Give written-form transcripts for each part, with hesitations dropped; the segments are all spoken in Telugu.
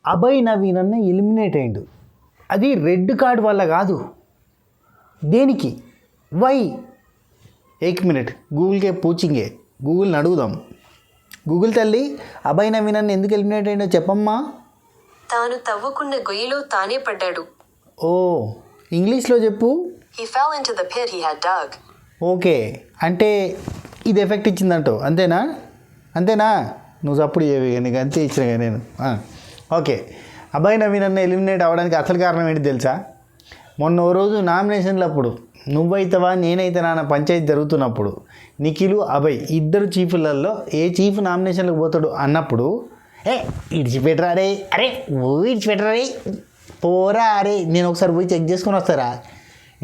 అభయ్ నవీన్ అన్న ఎలిమినేట్ అయ్యిండు. అది రెడ్ కార్డ్ వల్ల కాదు. దేనికి? వై? ఏక్ మినిట్, గూగుల్కే పూచింగే, గూగుల్ని అడుగుదాం. గూగుల్ తల్లి, అభయ్ నవీన్ అన్న ఎందుకు ఎలిమినేట్ అయ్యిండో చెప్పమ్మా. తాను తవ్వుకున్న గొయ్యిలో తానే పడ్డాడు. ఓ, ఇంగ్లీష్లో చెప్పు. He fell into the pit he had dug. Okay, అంటే ఇది ఎఫెక్ట్ ఇచ్చిందంటో, అంతేనా? నువ్వు సప్పుడు చేయవి, నీకు అంతే ఇచ్చిన నేను. ఓకే, అభయ్ నవీన్ అన్న ఎలిమినేట్ అవ్వడానికి అసలు కారణం ఏంటి తెలుసా? మొన్న ఓ రోజు నామినేషన్లు అప్పుడు నువ్వైతవా నేనైతే నాన్న పంచాయతీ జరుగుతున్నప్పుడు నిఖిలు అభయ్ ఇద్దరు చీఫ్లలో ఏ చీఫ్ నామినేషన్లకు పోతాడు అన్నప్పుడు ఇడిచిపెట్టరా రే, అరే ఓ ఇడిచిపెట్టరా రే, పోరా అరే, నేను ఒకసారి పోయి చెక్ చేసుకొని వస్తారా.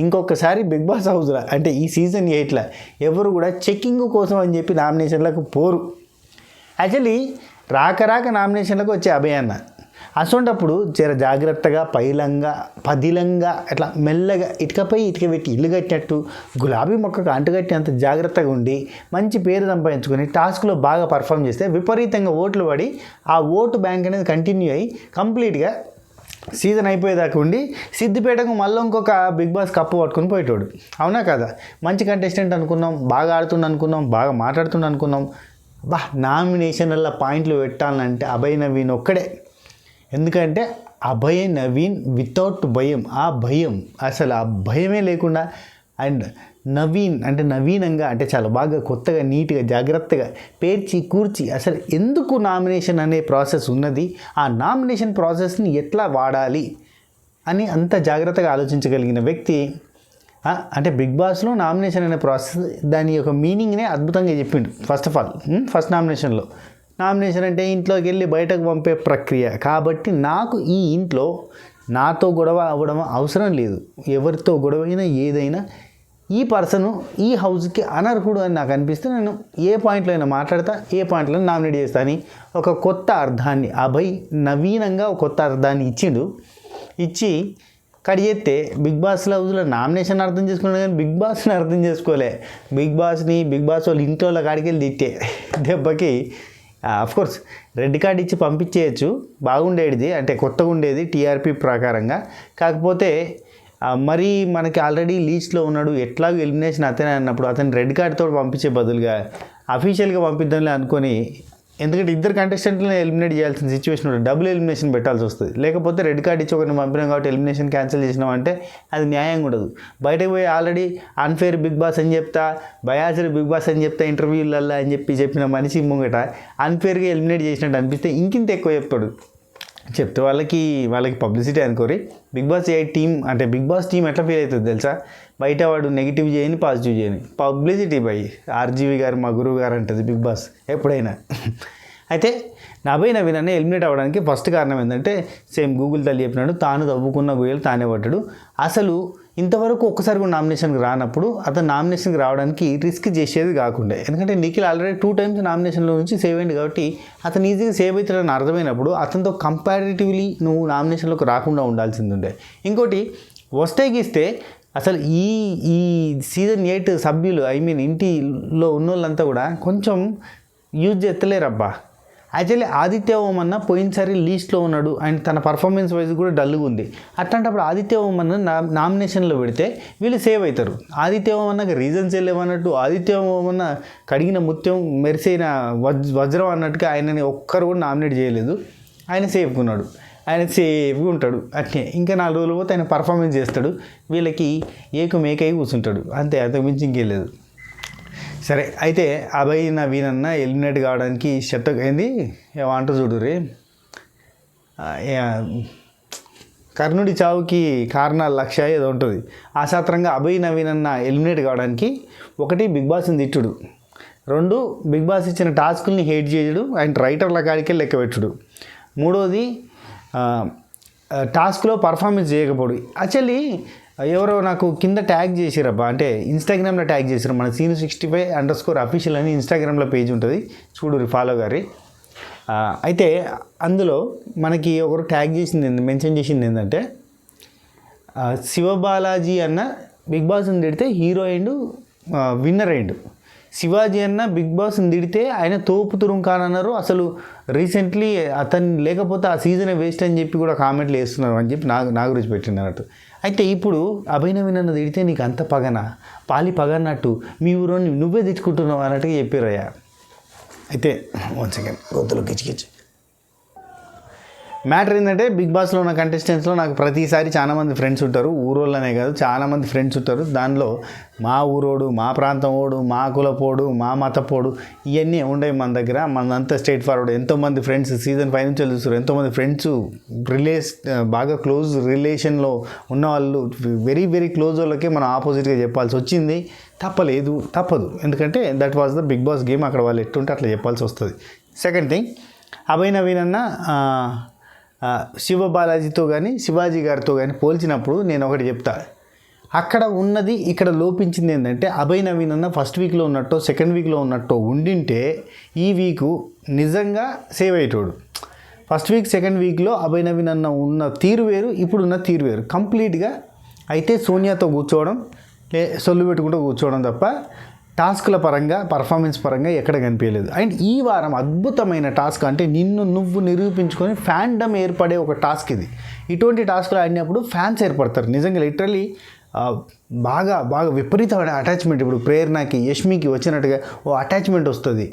ఇంకొకసారి బిగ్ బాస్ హౌస్లో అంటే ఈ సీజన్ 8లో ఎవరు కూడా చెక్కింగ్ కోసం అని చెప్పి నామినేషన్లకు పోరు. యాక్చువల్లీ రాక నామినేషన్లకు వచ్చే అభయ్ అన్న అసొంటప్పుడు జర జాగ్రత్తగా పైలంగా పదిలంగా అట్లా మెల్లగా ఇటుకపై ఇటుక పెట్టి ఇల్లు కట్టినట్టు గులాబీ మొక్కకు అంటుకట్టి అంత జాగ్రత్తగా ఉండి మంచి పేరు సంపాదించుకొని టాస్క్లో బాగా పర్ఫామ్ చేస్తే విపరీతంగా ఓట్లు పడి ఆ ఓటు బ్యాంక్ అనేది కంటిన్యూ అయ్యి కంప్లీట్గా సీజన్ అయిపోయేదాకా ఉండి సిద్దిపేటకు మళ్ళీ ఇంకొక బిగ్ బాస్ కప్పు పట్టుకుని పోయేటోడు. అవునా కదా? మంచి కంటెస్టెంట్ అనుకున్నాం, బాగా ఆడుతుండ అనుకున్నాం, బాగా మాట్లాడుతుండ అనుకున్నాం. నామినేషన్ల పాయింట్లు పెట్టాలంటే అభయ్ నవీన్ ఒక్కడే. ఎందుకంటే అభయ్ నవీన్ వితౌట్ భయం, ఆ భయం అసలు ఆ భయమే లేకుండా, అండ్ నవీన్ అంటే నవీనంగా అంటే చాలా బాగా కొత్తగా నీట్గా జాగ్రత్తగా పేర్చి కూర్చి అసలు ఎందుకు నామినేషన్ అనే ప్రాసెస్ ఉన్నది, ఆ నామినేషన్ ప్రాసెస్ని ఎట్లా వాడాలి అని అంత జాగ్రత్తగా ఆలోచించగలిగిన వ్యక్తి. అంటే బిగ్ బాస్లో నామినేషన్ అనే ప్రాసెస్ దాని యొక్క మీనింగ్నే అద్భుతంగా చెప్పిండు. First of all first nomination అంటే ఇంట్లోకి వెళ్ళి బయటకు పంపే ప్రక్రియ. కాబట్టి నాకు ఈ ఇంట్లో నాతో గొడవ అవ్వడం అవసరం లేదు. ఎవరితో గొడవ అయినా ఏదైనా ఈ పర్సను ఈ హౌస్కి అనర్హుడు అని నాకు అనిపిస్తే నేను ఏ పాయింట్లో అయినా మాట్లాడతా, ఏ పాయింట్లో నామినేట్ చేస్తా అని ఒక కొత్త అర్థాన్ని అభయ్ నవీనంగా ఒక కొత్త అర్థాన్ని ఇచ్చి కడిగెత్తే బిగ్ బాస్ హౌస్లో నామినేషన్ అర్థం చేసుకున్నాడు కానీ బిగ్ బాస్ని అర్థం చేసుకోలే. బిగ్ బాస్ వాళ్ళ ఇంట్లో కాడికి వెళ్ళి తిట్టే దెబ్బకి అఫ్కోర్స్ రెడ్ కార్డ్ ఇచ్చి పంపించేయచ్చు, బాగుండేది, అంటే కొత్తగా ఉండేది టీఆర్పీ ప్రకారంగా. కాకపోతే మరి మనకి ఆల్రెడీ లీస్ట్లో ఉన్నాడు, ఎట్లాగో ఎలిమినేషన్ అతనే అన్నప్పుడు అతను రెడ్ కార్డ్తో పంపించే బదులుగా అఫీషియల్గా పంపిద్దాంలే అనుకొని, ఎందుకంటే ఇద్దరు కంటెస్టెంట్లను ఎలిమినేట్ చేయాల్సిన సిచ్యువేషన్ ఉంటుంది, డబుల్ ఎలిమినేషన్ పెట్టాల్సి వస్తుంది. లేకపోతే రెడ్ కార్డ్ ఇచ్చి ఒకరిని పంపినాం కాబట్టి ఎలిమినేషన్ క్యాన్సిల్ చేసినాం అంటే అది న్యాయంగా ఉండదు. బయటకు పోయి ఆల్రెడీ అన్ఫేర్ బిగ్ బాస్ అని చెప్తా, బయాస్డ్ బిగ్ బాస్ అని చెప్తా ఇంటర్వ్యూలలో అని చెప్పిన మనిషి ముంగట అన్ఫేర్గా ఎలిమినేట్ చేసినట్టు అనిపిస్తే ఇంకింత ఎక్కువ చెప్తే వాళ్ళకి పబ్లిసిటీ అనుకోరి. బిగ్ బాస్ టీం అంటే బిగ్ బాస్ టీం ఎట్లా ఫీల్ అవుతుంది తెలుసా? బయట వాడు నెగిటివ్ చేయని పాజిటివ్ చేయని పబ్లిసిటీ బై ఆర్జీవి గారు మా గురువు గారు అంటుంది బిగ్ బాస్ ఎప్పుడైనా. అయితే అభయ్ నవీన్ అన్న ఎలిమినేట్ అవ్వడానికి ఫస్ట్ కారణం ఏంటంటే సేమ్ గూగుల్ తల్లి చెప్పినాడు, తాను తవ్వుకున్న గొయ్యలు తానే పట్టాడు. అసలు ఇంతవరకు ఒక్కసారి కూడా నామినేషన్కి రానప్పుడు అతను నామినేషన్కి రావడానికి రిస్క్ చేసేది కాకుండా, ఎందుకంటే నిఖిల్ ఆల్రెడీ 2 times నామినేషన్లో నుంచి సేవ్ అయింది కాబట్టి అతను ఈజీగా సేవ్ అవుతాడని అర్థమైనప్పుడు అతనితో కంపారిటివ్లీ నువ్వు నామినేషన్లోకి రాకుండా ఉండాల్సింది ఉండే. ఇంకోటి వస్తేగిస్తే అసలు ఈ సీజన్ 8 సభ్యులు ఇంటిలో ఉన్న వాళ్ళంతా కూడా కొంచెం యూజ్ చేస్తలేరబ్బా. యాక్చువల్లీ ఆదిత్య ఓం అన్న పోయినసారి లీస్ట్లో ఉన్నాడు అండ్ తన పర్ఫార్మెన్స్ వైజ్ కూడా డల్గా ఉంది. అట్లాంటప్పుడు ఆదిత్య ఓం అన్న నామినేషన్లో పెడితే వీళ్ళు సేవ్ అవుతారు. ఆదిత్య ఓం అన్నకి రీజన్స్ లేవన్నట్టు, ఆదిత్య ఓం అన్న కడిగిన ముత్యం మెరిసైన వజ్రం అన్నట్టుగా ఆయనని ఒక్కరు కూడా నామినేట్ చేయలేదు. ఆయన సేఫ్గా ఉంటాడు. అట్నే ఇంకా 4 రోజులు పోతే ఆయన పర్ఫార్మెన్స్ చేస్తాడు, వీళ్ళకి మేకై కూర్చుంటాడు, అంతే, అంతకు మించి ఇంకేం లేదు. సరే, అయితే అభయ్ నవీన్ అన్న ఎలిమినేట్ కావడానికి అయింది ఏమంటూ చూడుర్రి. కర్ణుడి చావుకి కారణాలు 1,00,000 ఏదో ఉంటుంది. ఆశాత్రంగా అభయ్ నవీన్ అన్న ఎలిమినేట్ కావడానికి 1 బిగ్ బాస్ని తిట్టుడు, 2 బిగ్ బాస్ ఇచ్చిన టాస్కుల్ని హేట్ చేయడు అండ్ రైటర్ల కాడికే లెక్క పెట్టుడు, 3వది టాస్క్లో పర్ఫార్మెన్స్ చేయకపోడు. యాక్చువల్లీ ఎవరో నాకు కింద ట్యాగ్ చేసిరబ్బా, అంటే ఇన్స్టాగ్రామ్లో ట్యాగ్ చేసిరు, మన Scene65_official అని ఇన్స్టాగ్రామ్లో పేజ్ ఉంటుంది, చూడు ఫాలో గారి. అయితే అందులో మనకి ఒకరు ట్యాగ్ చేసింది మెన్షన్ చేసింది ఏంటంటే శివబాలాజీ అన్న బిగ్ బాస్ని తిడితే హీరో అయిండు, విన్నర్ అయిండు. శివాజీ అన్న బిగ్ బాస్ని తిడితే ఆయన తోపు తురుంకాన్ అన్నారు. అసలు రీసెంట్లీ అతను లేకపోతే ఆ సీజనే వేస్ట్ అని చెప్పి కూడా కామెంట్లు వేస్తున్నారు అని చెప్పి నా గురించి పెట్టినట్టు. అయితే ఇప్పుడు అభయ్ నవీన్ అన్న తిడితే నీకు అంత పగన పగ అన్నట్టు మీ ఊరోని నువ్వే తిట్టుకుంటున్నావు అన్నట్టుగా చెప్పారయ్యా. అయితే వన్ సెకండ్ గొంతులో కిచ్చి మ్యాటర్ ఏంటంటే బిగ్ బాస్లో ఉన్న కంటెస్టెంట్స్లో నాకు ప్రతిసారి చాలామంది ఫ్రెండ్స్ ఉంటారు, ఊరోళ్ళనే కాదు చాలామంది ఫ్రెండ్స్ ఉంటారు. దానిలో మా ఊరోడు, మా ప్రాంతం ఓడు, మా కులపోడు, మా మతపోడు ఇవన్నీ ఉండేవి మన దగ్గర. మనంతా స్ట్రైట్ ఫార్వర్డ్. ఎంతోమంది ఫ్రెండ్స్ సీజన్ 5 నుంచి చూస్తారు. ఎంతోమంది ఫ్రెండ్స్ బాగా క్లోజ్ రిలేషన్లో ఉన్న వాళ్ళు వెరీ వెరీ క్లోజ్ వాళ్ళకే మనం ఆపోజిట్గా చెప్పాల్సి వచ్చింది. తప్పదు. ఎందుకంటే that was the Bigg Boss game. అక్కడ వాళ్ళు ఎట్టుంటే అట్లా చెప్పాల్సి వస్తుంది. సెకండ్ థింగ్, అభయ్ నవీన్ అన్న శివ బాలాజీతో కానీ శివాజీ గారితో కానీ పోల్చినప్పుడు నేను ఒకటి చెప్తా. అక్కడ ఉన్నది ఇక్కడ లోపించింది ఏంటంటే అభయ్ నవీన్ అన్న ఫస్ట్ వీక్లో ఉన్నట్టో సెకండ్ వీక్లో ఉన్నట్టో ఉండింటే ఈ వీకు నిజంగా సేవ్ అయ్యేటోడు. ఫస్ట్ వీక్ సెకండ్ వీక్లో అభయ్ నవీన్ అన్న ఉన్న తీరు వేరు, ఇప్పుడున్న తీరు వేరు కంప్లీట్గా. అయితే సోనియాతో కూర్చోవడం సొల్లు పెట్టుకుంటూ కూర్చోవడం తప్ప టాస్క్ల పరంగా పర్ఫార్మెన్స్ పరంగా ఎక్కడ కనిపించలేదు. అండ్ ఈ వారం అద్భుతమైన టాస్క్ అంటే నిన్ను నువ్వు నిరూపించుకొని ఫ్యాన్డమ్ ఏర్పడే ఒక టాస్క్ ఇది. ఇటువంటి టాస్క్లు ఆడినప్పుడు ఫ్యాన్స్ ఏర్పడతారు నిజంగా. లిటరలీ బాగా విపరీతమైన అటాచ్మెంట్. ఇప్పుడు ప్రేరణకి యష్మికి వచ్చినట్టుగా ఓ అటాచ్మెంట్ వస్తుంది.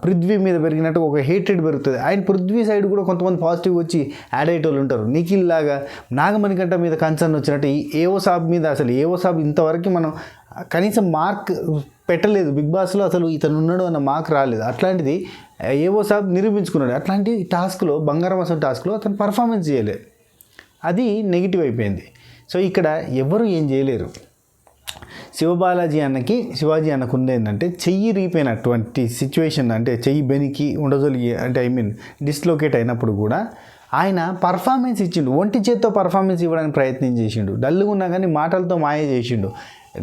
పృథ్వీ మీద పెరిగినట్టు ఒక హేట్రెడ్ పెరుగుతుంది. అండ్ పృథ్వీ సైడ్ కూడా కొంతమంది పాజిటివ్ వచ్చి యాడ్ అయ్యేటోళ్ళు ఉంటారు. నిఖిల్ లాగా నాగమణికంట మీద కన్సర్న్ వచ్చినట్టు ఏవో సాబ్ మీద అసలు ఏవో సాబ్ ఇంతవరకు మనం కనీసం మార్క్ పెట్టలేదు బిగ్ బాస్లో. అసలు ఇతను ఉన్నాడు అన్న మార్క్ రాలేదు. అట్లాంటిది ఏవో సాబ్ నిరూపించుకున్నాడు. అట్లాంటి టాస్క్లో బంగారం అసలు టాస్క్లో అతను పర్ఫార్మెన్స్ చేయలేదు. అది నెగిటివ్ అయిపోయింది. సో ఇక్కడ ఎవరు ఏం చేయలేరు. శివబాలాజీ అన్నకి శివాజీ అన్నకు ఉంది ఏంటంటే చెయ్యి రీపోయినటువంటి సిచ్యువేషన్, అంటే చెయ్యి బెనికి ఉండదొలిగి అంటే డిస్లొకేట్ అయినప్పుడు కూడా ఆయన పర్ఫార్మెన్స్ ఇచ్చిండు. ఒంటి చేత్తో పర్ఫార్మెన్స్ ఇవ్వడానికి ప్రయత్నం చేసిండు. డల్లుగా ఉన్నా కానీ మాటలతో మాయ చేసిండు.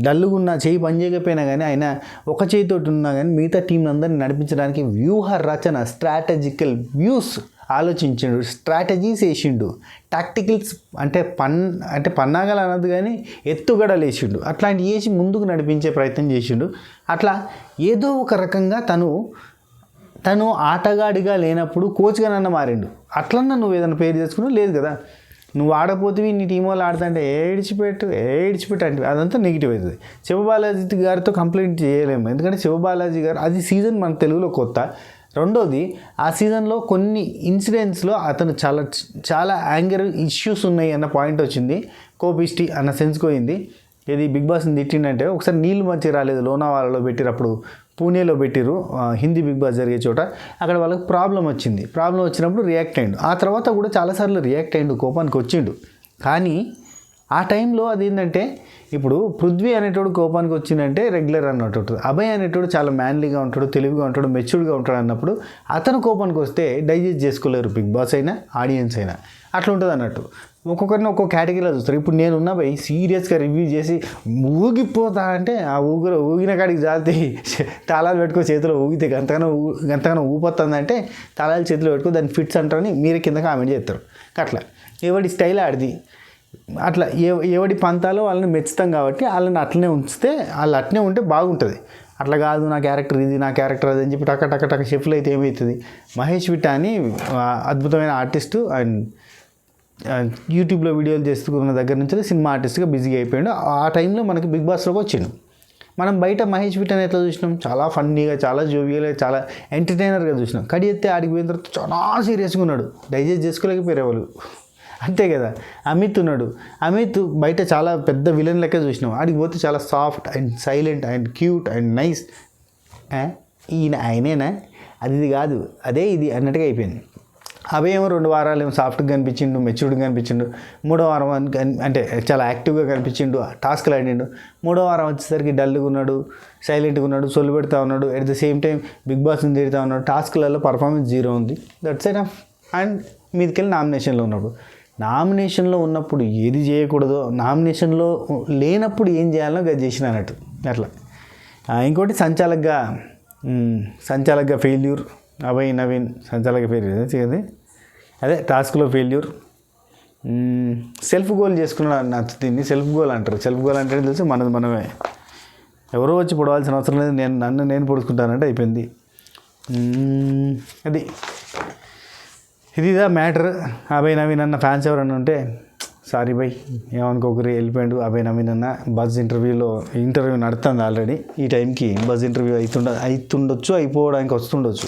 డల్లుగా ఉన్న చెయ్యి పని చేయకపోయినా కానీ ఆయన ఒక చేయితో ఉన్నా కానీ మిగతా టీం అందరినీ నడిపించడానికి వ్యూహ రచన స్ట్రాటజికల్ వ్యూస్ ఆలోచించిండు, స్ట్రాటజీస్ వేసిండు, టాక్టికల్స్ అంటే పన్నాగలు అనదు కానీ ఎత్తుగడలు వేసిండు. అట్లాంటివి వేసి ముందుకు నడిపించే ప్రయత్నం చేసిండు. అట్లా ఏదో ఒక రకంగా తను ఆటగాడిగా లేనప్పుడు కోచ్గా నన్ను మారిండు. అట్లన్నా నువ్వు ఏదైనా పేరు తెచ్చుకున్నావు లేదు కదా. నువ్వు ఆడపోతే నీ టీం వాళ్ళు ఆడుతుంటే ఏడ్చిపెట్టు అంటే అదంతా నెగిటివ్ అవుతుంది. శివబాలాజీ గారితో కంప్లైంట్ చేయలేము. ఎందుకంటే శివబాలాజీ గారు అది సీజన్ మన తెలుగులో కొత్త. రెండోది ఆ సీజన్లో కొన్ని ఇన్సిడెంట్స్లో అతను చాలా యాంగర్ ఇష్యూస్ ఉన్నాయి అన్న పాయింట్ వచ్చింది. కోపిస్టి అన్న సెన్స్ పోయింది. ఇది బిగ్ బాస్ని తిట్టిండంటే ఒకసారి నీళ్ళు మంచి రాలేదు లోనావాలలో పెట్టినప్పుడు, పూణేలో పెట్టిరు హిందీ బిగ్ బాస్ జరిగే చోట. అక్కడ వాళ్ళకి ప్రాబ్లం వచ్చినప్పుడు రియాక్ట్ అయ్యిండు. ఆ తర్వాత కూడా చాలాసార్లు రియాక్ట్ అయ్యిండు, కోపానికి వచ్చిండు. కానీ ఆ టైంలో అదేంటంటే ఇప్పుడు పృథ్వీ అనేటోడు కోపానికి వచ్చిందంటే రెగ్యులర్ అన్నట్టు ఉంటుంది. అభయ్ అనేటోడు చాలా మ్యాన్లీగా ఉంటాడు, తెలివిగా ఉంటాడు, మెచ్యూర్డ్గా ఉంటాడు అన్నప్పుడు అతను కోపానికి వస్తే డైజెస్ట్ చేసుకోలేరు బిగ్ బాస్ అయినా ఆడియన్స్ అయినా. అట్లా ఉంటుంది అన్నట్టు. ఒక్కొక్కరిని ఒక్కొక్క కేటగిరీలో చూస్తారు. ఇప్పుడు నేనున్న పోయి సీరియస్గా రివ్యూ చేసి ఊగిపోతా అంటే ఆ ఊగిన కాడికి జాలితే తాళాలు పెట్టుకో చేతిలో ఊగితే గంతగానో ఊపొస్తుందంటే తాళాలు చేతిలో పెట్టుకో దాన్ని ఫిట్స్ అంటారని మీరే కింద కామెంట్ చేస్తారు. అట్లా ఎవడి స్టైల్ ఆడిది, అట్లా ఎవడి పంతాలో వాళ్ళని మెచ్చుతాం కాబట్టి వాళ్ళని అట్లనే ఉంచితే వాళ్ళు అట్లనే ఉంటే బాగుంటుంది. అట్లా కాదు నా క్యారెక్టర్ ఇది, నా క్యారెక్టర్ అది అని చెప్పి టక్క షెఫ్లు అయితే ఏమవుతుంది. మహేష్ విట్ట అని అద్భుతమైన ఆర్టిస్టు అండ్ యూట్యూబ్లో వీడియోలు చేస్తున్న దగ్గర నుంచి సినిమా ఆర్టిస్ట్గా బిజీగా అయిపోయాడు. ఆ టైంలో మనకి బిగ్ బాస్లోకి వచ్చిండు. మనం బయట మహేష్ విట్టని ఎట్లా చూసినాం, చాలా ఫన్నీగా, చాలా జోవియల్గా, చాలా ఎంటర్టైనర్గా చూసినాం. కడియెత్తే ఆడికి పోయిన తర్వాత చాలా సీరియస్గా ఉన్నాడు, డైజెస్ట్ చేసుకోలేకపోయారు వాళ్ళు. అంతే కదా. అమిత్ ఉన్నాడు, అమిత్ బయట చాలా పెద్ద విలన్ లెక్క చూసినాం. ఆడికి పోతే చాలా soft and silent and cute and nice. ఆయనేనా అది కాదు అదే ఇది అన్నట్టుగా అయిపోయింది. అవేమో 2 వారాలు ఏమో సాఫ్ట్గా కనిపించిండు, మెచ్యూర్డ్గా కనిపించిండు. 3వ వారం అంటే చాలా యాక్టివ్గా కనిపించిండు, టాస్క్లు ఆడిండు. 3వ వారం వచ్చేసరికి డల్గా ఉన్నాడు, సైలెంట్గా ఉన్నాడు, సొల్లు పెడతా ఉన్నాడు. At the same time big బాస్ని తిడతా ఉన్నాడు. టాస్క్లలో పర్ఫార్మెన్స్ 0 ఉంది. That's enough. అండ్ మీదికెళ్ళి నామినేషన్లో ఉన్నప్పుడు ఏది చేయకూడదో, నామినేషన్లో లేనప్పుడు ఏం చేయాలో అది చేసిన అన్నట్టు అట్లా. ఇంకోటి సంచాలకగా ఫెయిల్యూర్. అభయ్ నవీన్ సంచాలక ఫెయిల్యూర్ అదే టాస్క్లో ఫెయిల్యూర్. సెల్ఫ్ గోల్ చేసుకున్నాడు నచ్చుతుంది. సెల్ఫ్ గోల్ అంటారు. సెల్ఫ్ గోల్ అంటే తెలిసి మనమే ఎవరో వచ్చి పొడవాల్సిన అవసరం లేదు, నన్ను నేను పొడుచుకుంటానంటే అయిపోయింది. అది ఇదిదా మ్యాటర్. అభయ్ నవీన్ అన్న ఫ్యాన్స్ ఎవరన్నా ఉంటే సారీ బై, ఏమనుకోకరి వెళ్ళిపోయాడు. అభయ్ నవీన్ అన్న బజ్ ఇంటర్వ్యూ నడుస్తుంది ఆల్రెడీ. ఈ టైంకి బజ్ ఇంటర్వ్యూ అవుతుండొచ్చు, అయిపోవడానికి వస్తుండొచ్చు.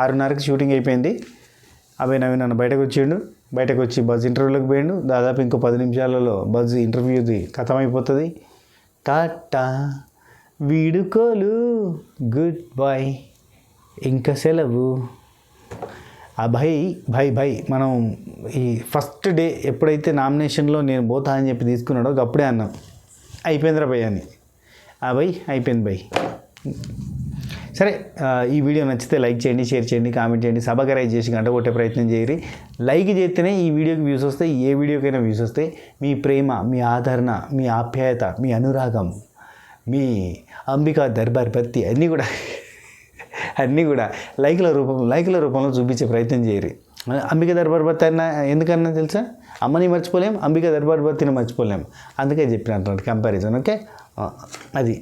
6:30కి షూటింగ్ అయిపోయింది. అభయ్ నవీన్ అన్న బయటకు వచ్చి బజ్ ఇంటర్వ్యూలోకి పోయిండు. దాదాపు ఇంకో 10 నిమిషాలలో బజ్ ఇంటర్వ్యూది ఖతమైపోతుంది. టాటా వీడుకోలు, గుడ్ బాయ్, ఇంకా సెలవు. ఆ భయ్ మనం ఈ ఫస్ట్ డే ఎప్పుడైతే నామినేషన్లో నేను పోతా అని చెప్పి తీసుకున్నాడో అప్పుడే అన్నాం అయిపోయిందిరా భయ్ అని. ఆ భయ్ అయిపోయింది భయ్. సరే, ఈ వీడియో నచ్చితే లైక్ చేయండి, షేర్ చేయండి, కామెంట్ చేయండి, సబ్స్క్రైబ్ చేసి గంట కొట్టే ప్రయత్నం చేయరు. లైక్ చేస్తేనే ఈ వీడియోకి వ్యూస్ వస్తాయి, ఏ వీడియోకైనా వ్యూస్ వస్తాయి. మీ ప్రేమ, మీ ఆదరణ, మీ ఆప్యాయత, మీ అనురాగం, మీ అంబికా దర్బార్ భక్తి అన్నీ కూడా లైక్ల రూపంలో చూపించే ప్రయత్నం చేయరు. అంబికా దర్బార్ భక్తి అన్న ఎందుకన్నా తెలుసా? అమ్మని మర్చిపోలేం, అంబికా దర్బార్ భక్తిని మర్చిపోలేం. అందుకే చెప్పినటువంటి కంపారిజన్. ఓకే, అది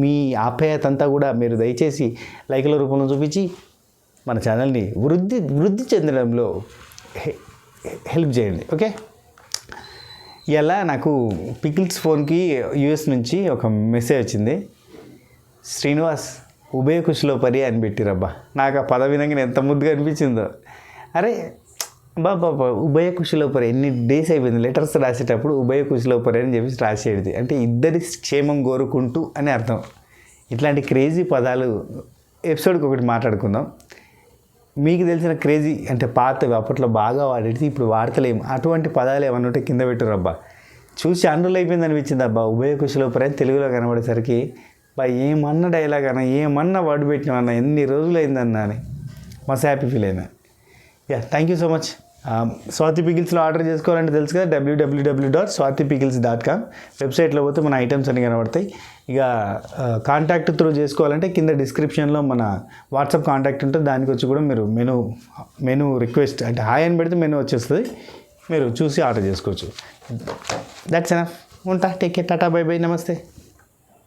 మీ ఆప్యాయత అంతా కూడా మీరు దయచేసి లైక్ల రూపంలో చూపించి మన ఛానల్ని వృద్ధి చెందడంలో హెల్ప్ చేయండి. ఓకే, ఇలా నాకు పికిల్స్ ఫోన్కి యూఎస్ నుంచి ఒక మెసేజ్ వచ్చింది. శ్రీనివాస్ ఉభయ కుషిలో పరి అని పెట్టిరబ్బా. నాకు ఆ పద వినంగా ఎంత ముద్దుగా అనిపించిందో. అరే బాబా, ఉభయ కుషిలో పరి ఎన్ని డేస్ అయిపోయింది లెటర్స్ రాసేటప్పుడు ఉభయ కుషిలో పరి అని చెప్పేసి రాసేది. అంటే ఇద్దరి క్షేమం కోరుకుంటూ అని అర్థం. ఇట్లాంటి క్రేజీ పదాలు ఎపిసోడ్కి ఒకటి మాట్లాడుకుందాం. మీకు తెలిసిన క్రేజీ అంటే పాతవి అప్పట్లో బాగా వాడేది ఇప్పుడు వాడతలేము అటువంటి పదాలు ఏమన్నా ఉంటే కింద పెట్టారబ్బా. చూసి అన్నులు అయిపోయింది అనిపించింది అబ్బా. ఉభయ కుషిలో పరి అని తెలుగులో కనబడేసరికి ఏమన్నా డైలాగ్ అన్నా, ఏమన్నా వర్డ్ పెట్టినామన్నా, ఎన్ని రోజులు అయిందన్నా అని మస్తు హ్యాపీ ఫీల్ అయినా. Thank you so much. Swathi పికిల్స్లో ఆర్డర్ చేసుకోవాలంటే తెలుసు కదా, www.swatipikils.com వెబ్సైట్లో పోతే మన ఐటమ్స్ అన్ని కనబడతాయి. ఇక కాంటాక్ట్ త్రూ చేసుకోవాలంటే కింద డిస్క్రిప్షన్లో మన వాట్సాప్ కాంటాక్ట్ ఉంటుంది. దానికి వచ్చి కూడా మీరు మెనూ రిక్వెస్ట్ అంటే హాయ్ అని పెడితే మెనూ వచ్చేస్తుంది, మీరు చూసి ఆర్డర్ చేసుకోవచ్చు. That's enough. ఉంటా, take care, tata, bye bye, నమస్తే.